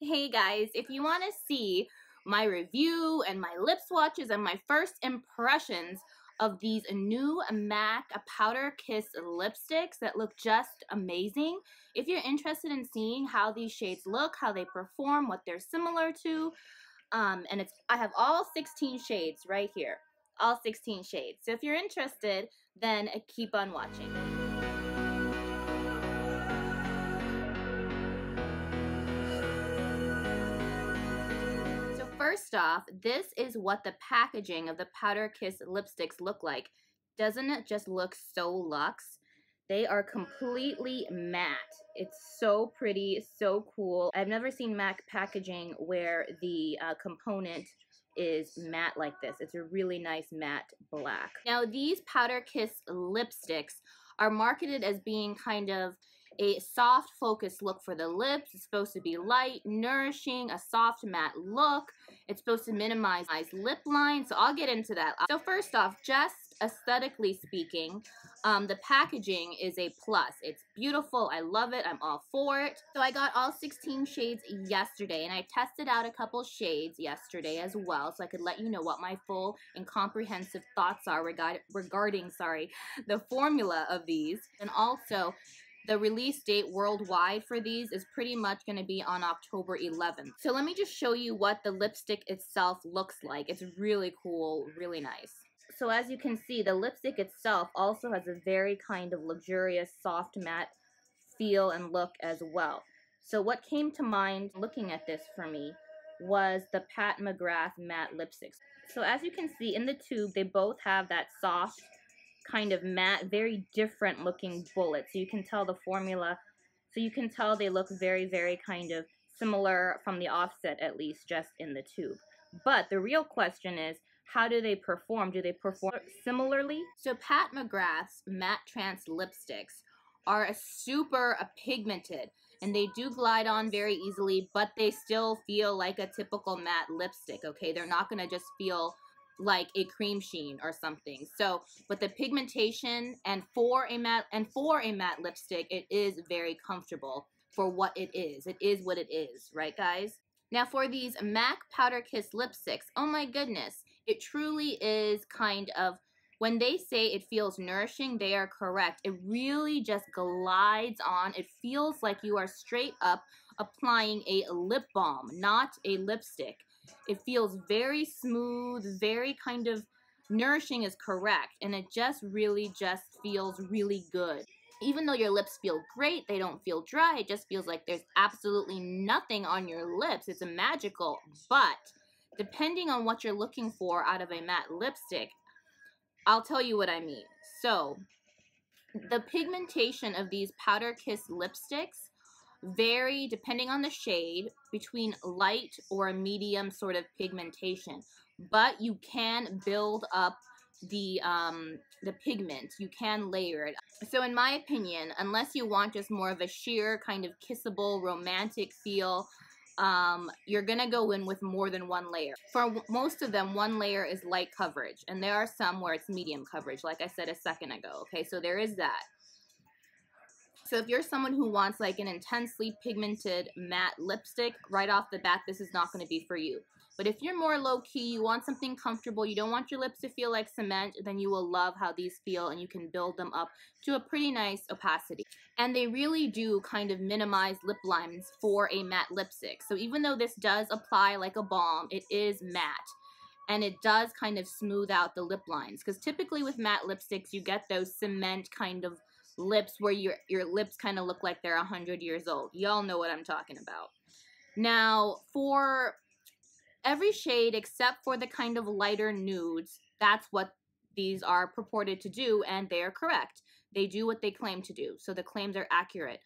Hey guys, if you want to see my review and my lip swatches and my first impressions of these new MAC Powder Kiss lipsticks that look just amazing, if you're interested in seeing how these shades look, how they perform, what they're similar to, I have all 16 shades right here, all 16 shades. So if you're interested, then keep on watching. First off, this is what the packaging of the Powder Kiss lipsticks look like. Doesn't it just look so luxe? They are completely matte. It's so pretty, so cool. I've never seen MAC packaging where the component is matte like this. It's a really nice matte black. Now, these Powder Kiss lipsticks are marketed as being kind of a soft focus look for the lips. It's supposed to be light, nourishing, a soft matte look. It's supposed to minimize lip lines, so I'll get into that. So first off, just aesthetically speaking, the packaging is a plus. It's beautiful. I love it. I'm all for it. So I got all 16 shades yesterday, and I tested out a couple shades yesterday as well, so I could let you know what my full and comprehensive thoughts are regarding the formula of these. And also, the release date worldwide for these is pretty much going to be on October 11th. So let me just show you what the lipstick itself looks like. It's really cool, really nice. So as you can see, the lipstick itself also has a very kind of luxurious, soft matte feel and look as well. So what came to mind looking at this for me was the Pat McGrath matte lipsticks. So as you can see in the tube, they both have that soft, kind of matte, very different looking bullet. So you can tell the formula, so you can tell they look very, very kind of similar from the offset, at least just in the tube. But the real question is, how do they perform? Do they perform similarly? So Pat McGrath's matte trance lipsticks are super pigmented, and they do glide on very easily, but they still feel like a typical matte lipstick, okay? They're not gonna just feel like a cream sheen or something. So, but the pigmentation and for a matte lipstick, it is very comfortable for what it is. It is what it is, right guys? Now for these MAC Powder Kiss lipsticks, oh my goodness, it truly is kind of, when they say it feels nourishing, they are correct. It really just glides on. It feels like you are straight up applying a lip balm, not a lipstick. It feels very smooth, very kind of nourishing is correct, and it just really just feels really good. Even though your lips feel great, they don't feel dry. It just feels like there's absolutely nothing on your lips. It's magical, but depending on what you're looking for out of a matte lipstick, I'll tell you what I mean. So, the pigmentation of these Powder Kiss lipsticks vary depending on the shade between light or a medium sort of pigmentation, but you can build up the pigment. You can layer it. So in my opinion, unless you want just more of a sheer kind of kissable romantic feel, you're gonna go in with more than one layer. For most of them, one layer is light coverage, and there are some where it's medium coverage, like I said a second ago, okay? So there is that. So if you're someone who wants like an intensely pigmented matte lipstick, right off the bat, this is not going to be for you. But if you're more low-key, you want something comfortable, you don't want your lips to feel like cement, then you will love how these feel, and you can build them up to a pretty nice opacity. And they really do kind of minimize lip lines for a matte lipstick. So even though this does apply like a balm, it is matte. And it does kind of smooth out the lip lines. Because typically with matte lipsticks, you get those cement kind of lips where your lips kind of look like they're 100 years old. Y'all know what I'm talking about. Now, for every shade except for the kind of lighter nudes, that's what these are purported to do, and they are correct. They do what they claim to do, so the claims are accurate.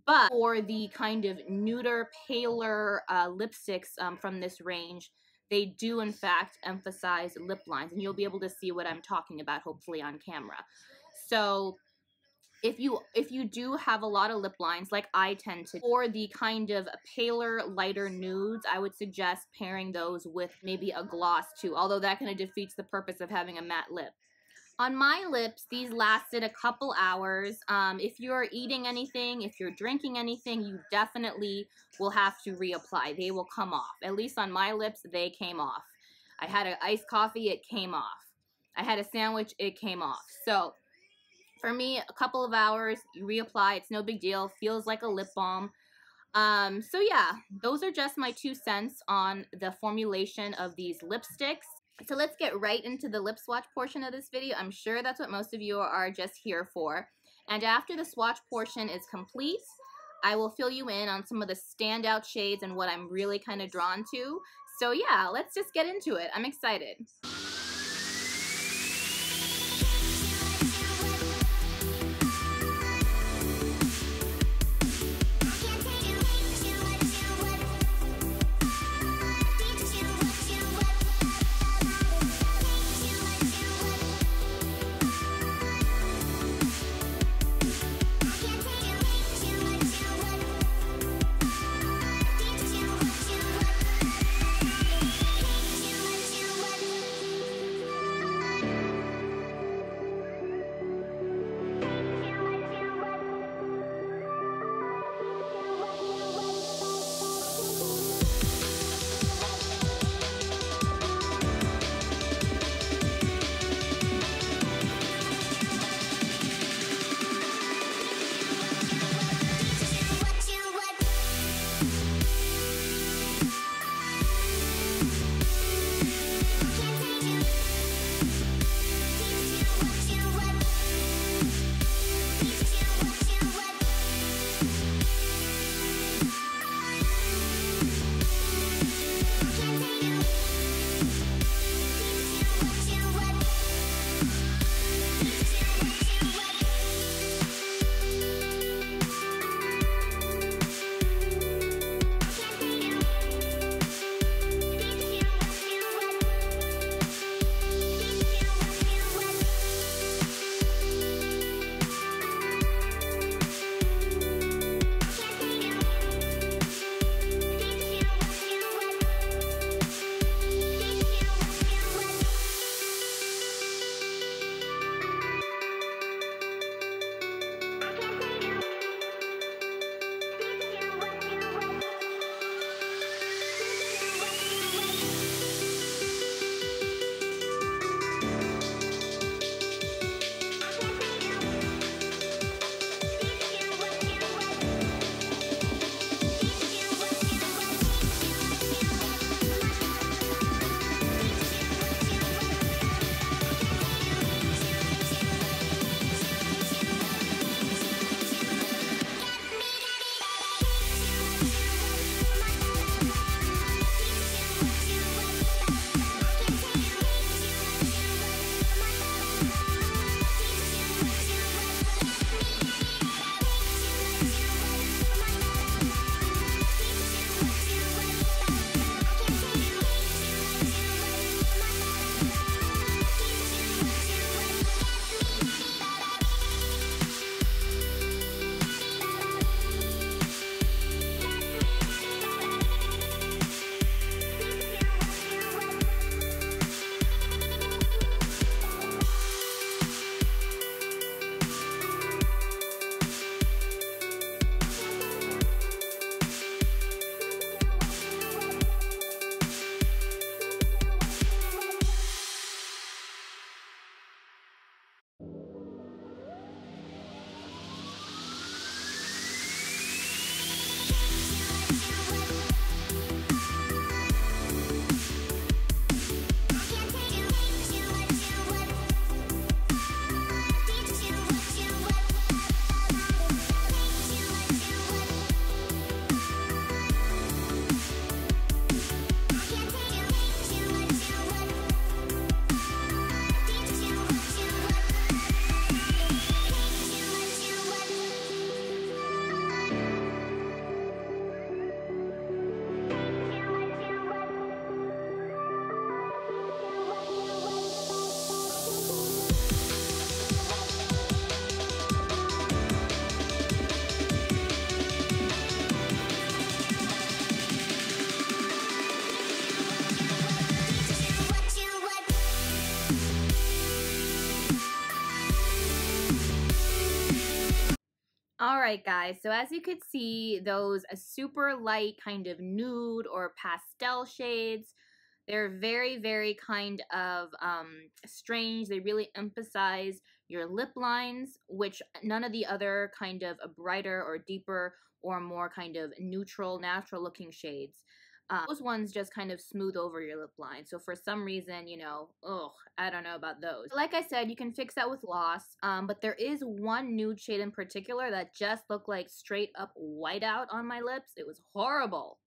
But for the kind of nuder, paler lipsticks from this range, they do in fact emphasize lip lines, and you'll be able to see what I'm talking about hopefully on camera. So if you do have a lot of lip lines, like I tend to, for the kind of paler, lighter nudes, I would suggest pairing those with maybe a gloss too, although that kind of defeats the purpose of having a matte lip. On my lips, these lasted a couple hours. If you're eating anything, if you're drinking anything, you definitely will have to reapply. They will come off. At least on my lips, they came off. I had an iced coffee, it came off. I had a sandwich, it came off. So for me, a couple of hours, you reapply. It's no big deal. Feels like a lip balm. So yeah, those are just my 2 cents on the formulation of these lipsticks. So let's get right into the lip swatch portion of this video. I'm sure that's what most of you are just here for. And after the swatch portion is complete, I will fill you in on some of the standout shades and what I'm really kind of drawn to. So yeah, let's just get into it. I'm excited. Alright guys, so as you could see, those super light kind of nude or pastel shades, they're very, very kind of strange. They really emphasize your lip lines, which none of the other kind of brighter or deeper or more kind of neutral, natural looking shades. Those ones just kind of smooth over your lip line. So for some reason, you know, ugh, I don't know about those. Like I said, you can fix that with gloss, but there is one nude shade in particular that just looked like straight up whiteout on my lips. It was horrible.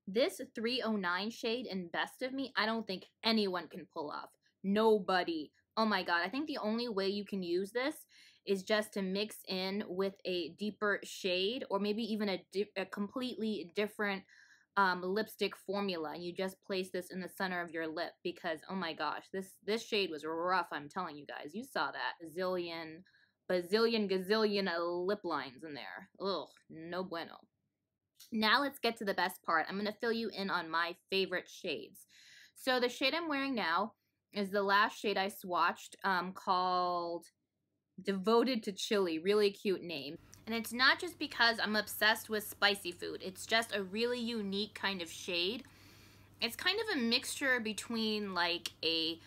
This 309 shade in Best of Me, I don't think anyone can pull off. Nobody. Oh my god, I think the only way you can use this is just to mix in with a deeper shade or maybe even a completely different lipstick formula. You just place this in the center of your lip because, oh my gosh, this shade was rough, I'm telling you guys. You saw that. Bazillion, gazillion lip lines in there. Ugh, no bueno. Now let's get to the best part. I'm going to fill you in on my favorite shades. So the shade I'm wearing now is the last shade I swatched, called Devoted to Chili. Really cute name. And it's not just because I'm obsessed with spicy food. It's just a really unique kind of shade. It's kind of a mixture between like a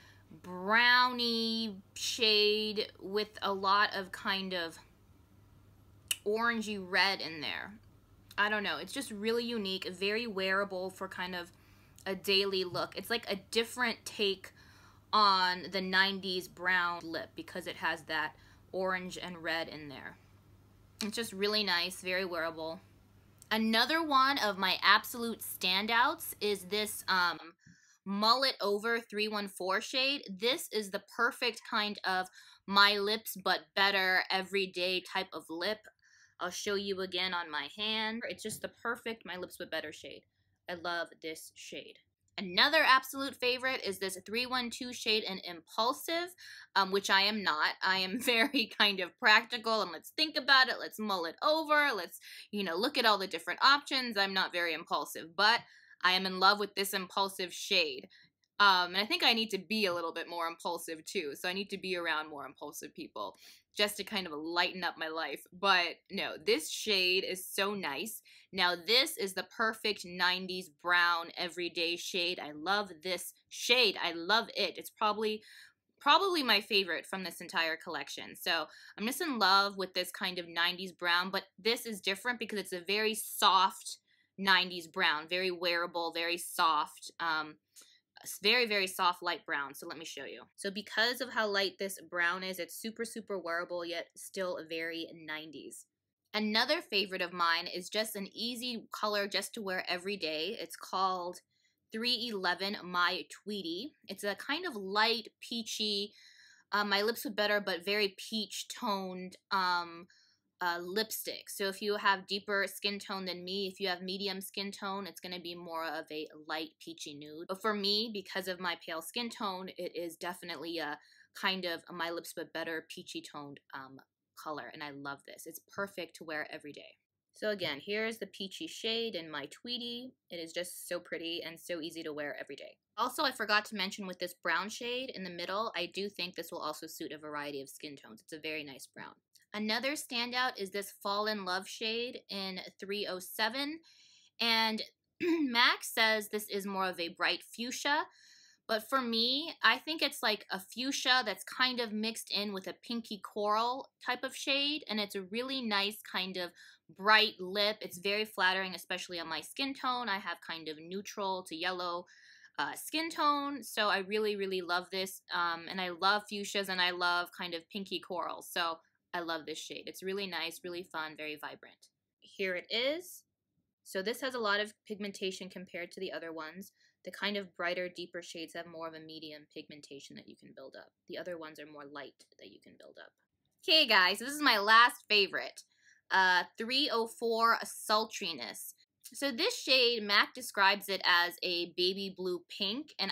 brownie shade with a lot of kind of orangey red in there. I don't know. It's just really unique, very wearable for kind of a daily look. It's like a different take on the 90s brown lip because it has that orange and red in there. It's just really nice, very wearable. Another one of my absolute standouts is this Mull It Over 314 shade. This is the perfect kind of my lips but better everyday type of lip. I'll show you again on my hand. It's just the perfect my lips but better shade. I love this shade. Another absolute favorite is this 312 shade in Impulsive, which I am not. I am very kind of practical and let's think about it. Let's mull it over. Let's, you know, look at all the different options. I'm not very impulsive, but I am in love with this Impulsive shade. And I think I need to be a little bit more impulsive too. So I need to be around more impulsive people just to kind of lighten up my life. But no, this shade is so nice. Now this is the perfect 90s brown everyday shade. I love this shade. I love it. It's probably my favorite from this entire collection. So I'm just in love with this kind of 90s brown, but this is different because it's a very soft 90s brown, very wearable, very soft, very, very soft light brown. So let me show you. So because of how light this brown is, it's super, super wearable, yet still very 90s. Another favorite of mine is just an easy color just to wear every day. It's called 311 My Tweedy. It's a kind of light, peachy, my lips would better, but very peach toned lipstick. So if you have deeper skin tone than me, if you have medium skin tone, it's going to be more of a light peachy nude. But for me, because of my pale skin tone, it is definitely a kind of my lips but better peachy toned color, and I love this. It's perfect to wear every day. So again, here's the peachy shade in My Tweedy. It is just so pretty and so easy to wear every day. Also, I forgot to mention with this brown shade in the middle, I do think this will also suit a variety of skin tones. It's a very nice brown. Another standout is this Fall in Love shade in 307. And Max says this is more of a bright fuchsia. But for me, I think it's like a fuchsia that's kind of mixed in with a pinky coral type of shade. And it's a really nice kind of bright lip. It's very flattering, especially on my skin tone. I have kind of neutral to yellow skin tone. So I really, really love this. And I love fuchsias and I love kind of pinky coral. So I love this shade. It's really nice, really fun, very vibrant. Here it is. So this has a lot of pigmentation compared to the other ones. The kind of brighter, deeper shades have more of a medium pigmentation that you can build up. The other ones are more light that you can build up. Okay guys, this is my last favorite. 304 Sultriness. So this shade, Mac describes it as a baby blue pink. And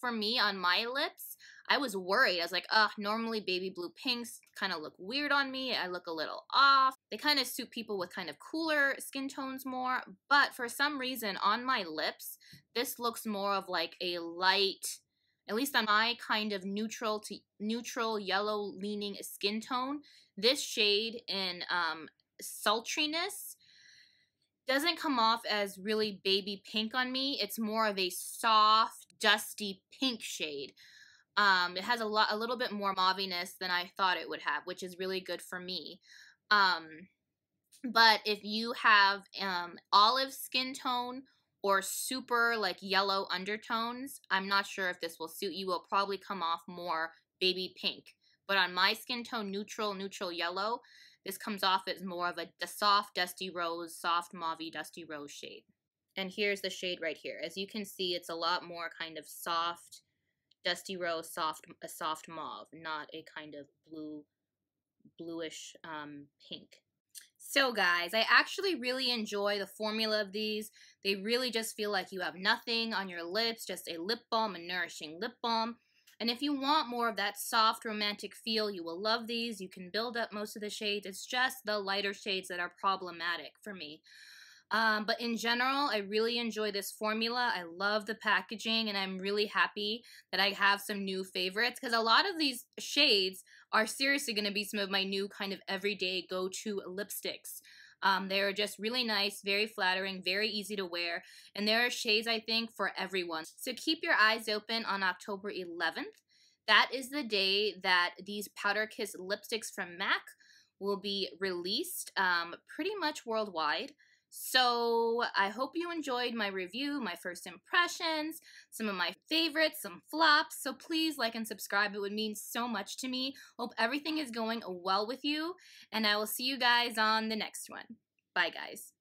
for me, on my lips, I was worried. I was like, normally baby blue pinks kind of look weird on me. I look a little off. They kind of suit people with kind of cooler skin tones more. But for some reason, on my lips, this looks more of like a light, at least on my kind of neutral yellow leaning skin tone. This shade in Sultriness. Doesn't come off as really baby pink on me. It's more of a soft, dusty pink shade. It has a little bit more mauviness than I thought it would have, which is really good for me. But if you have olive skin tone or super like yellow undertones, I'm not sure if this will suit you. Will probably come off more baby pink. But on my skin tone, neutral yellow, this comes off as more of a soft dusty rose, soft mauvey dusty rose shade. And here's the shade right here. As you can see, it's a lot more kind of soft, dusty rose, a soft mauve, not a kind of bluish pink. So guys, I actually really enjoy the formula of these. They really just feel like you have nothing on your lips, just a lip balm, a nourishing lip balm. And if you want more of that soft romantic feel, you will love these. You can build up most of the shades. It's just the lighter shades that are problematic for me. But in general, I really enjoy this formula. I love the packaging, and I'm really happy that I have some new favorites, because a lot of these shades are seriously going to be some of my new kind of everyday go-to lipsticks. They're just really nice, very flattering, very easy to wear, and there are shades, I think, for everyone. So keep your eyes open on October 11th. That is the day that these Powder Kiss lipsticks from MAC will be released pretty much worldwide. So I hope you enjoyed my review, my first impressions, some of my favorites, some flops. So please like and subscribe. It would mean so much to me. Hope everything is going well with you, and I will see you guys on the next one. Bye, guys.